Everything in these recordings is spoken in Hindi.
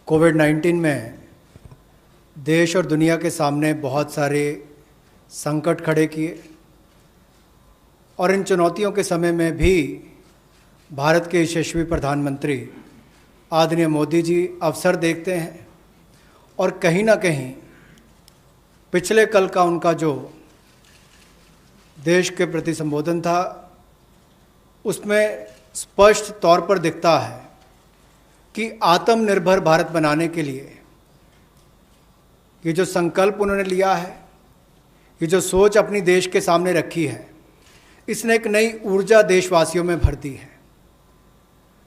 कोविड-19 में देश और दुनिया के सामने बहुत सारे संकट खड़े किए और इन चुनौतियों के समय में भी भारत के यशस्वी प्रधानमंत्री आदरणीय मोदी जी अवसर देखते हैं और कहीं ना कहीं पिछले कल का उनका जो देश के प्रति संबोधन था उसमें स्पष्ट तौर पर दिखता है कि आत्मनिर्भर भारत बनाने के लिए ये जो संकल्प उन्होंने लिया है, ये जो सोच अपनी देश के सामने रखी है, इसने एक नई ऊर्जा देशवासियों में भर दी है।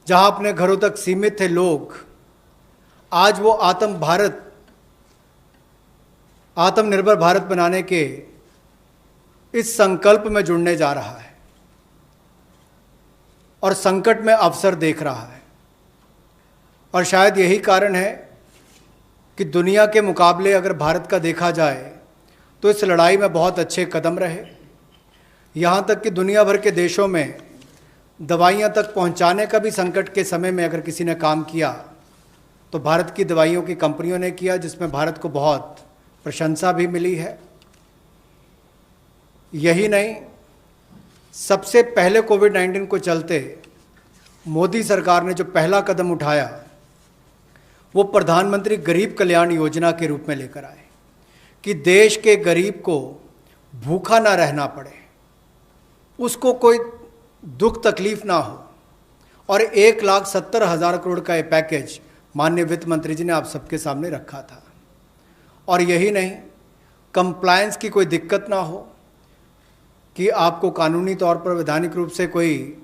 जहां अपने घरों तक सीमित थे लोग, आज वो आत्मनिर्भर भारत बनाने के इस संकल्प में जुड़ने जा रहा है और संकट में अवसर देख रहा है। और शायद यही कारण है कि दुनिया के मुकाबले अगर भारत का देखा जाए तो इस लड़ाई में बहुत अच्छे कदम रहे। यहाँ तक कि दुनिया भर के देशों में दवाइयाँ तक पहुँचाने का भी संकट के समय में अगर किसी ने काम किया तो भारत की दवाइयों की कंपनियों ने किया, जिसमें भारत को बहुत प्रशंसा भी मिली है। यही नहीं, सबसे पहले कोविड-19 को चलते मोदी सरकार ने जो पहला कदम उठाया वो प्रधानमंत्री गरीब कल्याण योजना के रूप में लेकर आए कि देश के गरीब को भूखा ना रहना पड़े, उसको कोई दुख तकलीफ ना हो। और 1,70,000 करोड़ का ये पैकेज माननीय वित्त मंत्री जी ने आप सबके सामने रखा था। और यही नहीं, कंप्लायंस की कोई दिक्कत ना हो कि आपको कानूनी तौर पर वैधानिक रूप से कोई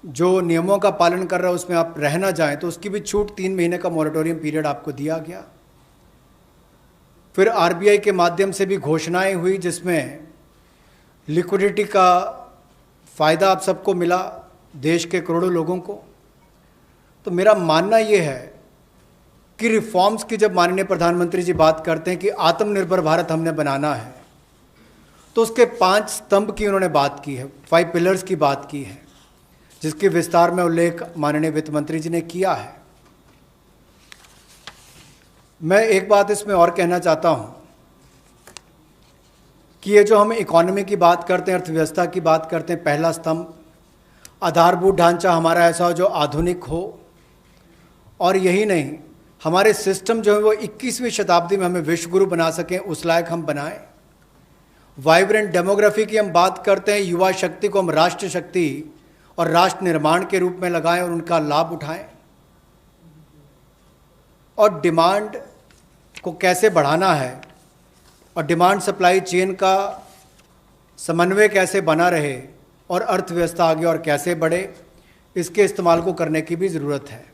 जो नियमों का पालन कर रहा है उसमें आप रह ना जाएं, तो उसकी भी छूट 3 महीने का मॉरेटोरियम पीरियड आपको दिया गया। फिर आरबीआई के माध्यम से भी घोषणाएं हुई जिसमें लिक्विडिटी का फ़ायदा आप सबको मिला, देश के करोड़ों लोगों को। तो मेरा मानना ये है कि रिफॉर्म्स की जब माननीय प्रधानमंत्री जी बात करते हैं कि आत्मनिर्भर भारत हमने बनाना है, तो उसके 5 स्तंभ की उन्होंने बात की है, 5 पिलर्स की बात की है, जिसके विस्तार में उल्लेख माननीय वित्त मंत्री जी ने किया है। मैं एक बात इसमें और कहना चाहता हूं कि ये जो हम इकोनॉमी की बात करते हैं, अर्थव्यवस्था की बात करते हैं, पहला स्तंभ आधारभूत ढांचा हमारा ऐसा हो जो आधुनिक हो। और यही नहीं, हमारे सिस्टम जो है वो 21वीं शताब्दी में हमें विश्वगुरु बना सकें, उस लायक हम बनाएं। वाइब्रेंट डेमोग्राफी की हम बात करते हैं, युवा शक्ति को हम राष्ट्र शक्ति और राष्ट्र निर्माण के रूप में लगाएं और उनका लाभ उठाएं। और डिमांड को कैसे बढ़ाना है और डिमांड सप्लाई चेन का समन्वय कैसे बना रहे और अर्थव्यवस्था आगे और कैसे बढ़े, इसके इस्तेमाल को करने की भी ज़रूरत है।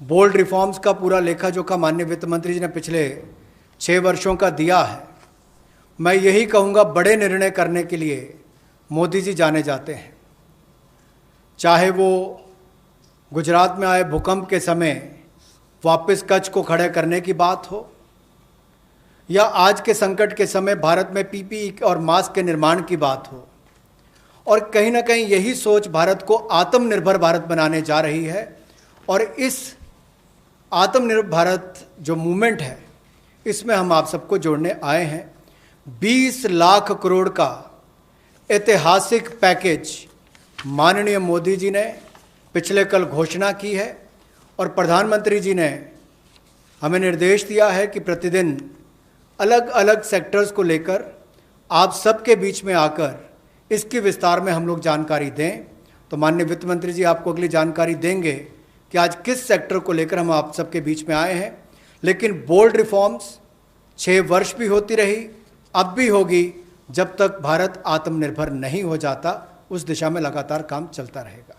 बोल्ड रिफॉर्म्स का पूरा लेखा जोखा माननीय वित्त मंत्री जी ने पिछले 6 वर्षों का दिया है। मैं यही कहूँगा, बड़े निर्णय करने के लिए मोदी जी जाने जाते हैं। चाहे वो गुजरात में आए भूकंप के समय वापस कच्छ को खड़े करने की बात हो, या आज के संकट के समय भारत में पीपीई और मास्क के निर्माण की बात हो। और कहीं ना कहीं यही सोच भारत को आत्मनिर्भर भारत बनाने जा रही है। और इस आत्मनिर्भर भारत जो मूवमेंट है, इसमें हम आप सबको जोड़ने आए हैं। 20 लाख करोड़ का ऐतिहासिक पैकेज माननीय मोदी जी ने पिछले कल घोषणा की है और प्रधानमंत्री जी ने हमें निर्देश दिया है कि प्रतिदिन अलग अलग सेक्टर्स को लेकर आप सबके बीच में आकर इसके विस्तार में हम लोग जानकारी दें। तो माननीय वित्त मंत्री जी आपको अगली जानकारी देंगे कि आज किस सेक्टर को लेकर हम आप सबके बीच में आए हैं। लेकिन बोल्ड रिफॉर्म्स 6 वर्ष भी होती रही, अब भी होगी, जब तक भारत आत्मनिर्भर नहीं हो जाता। उस दिशा में लगातार काम चलता रहेगा।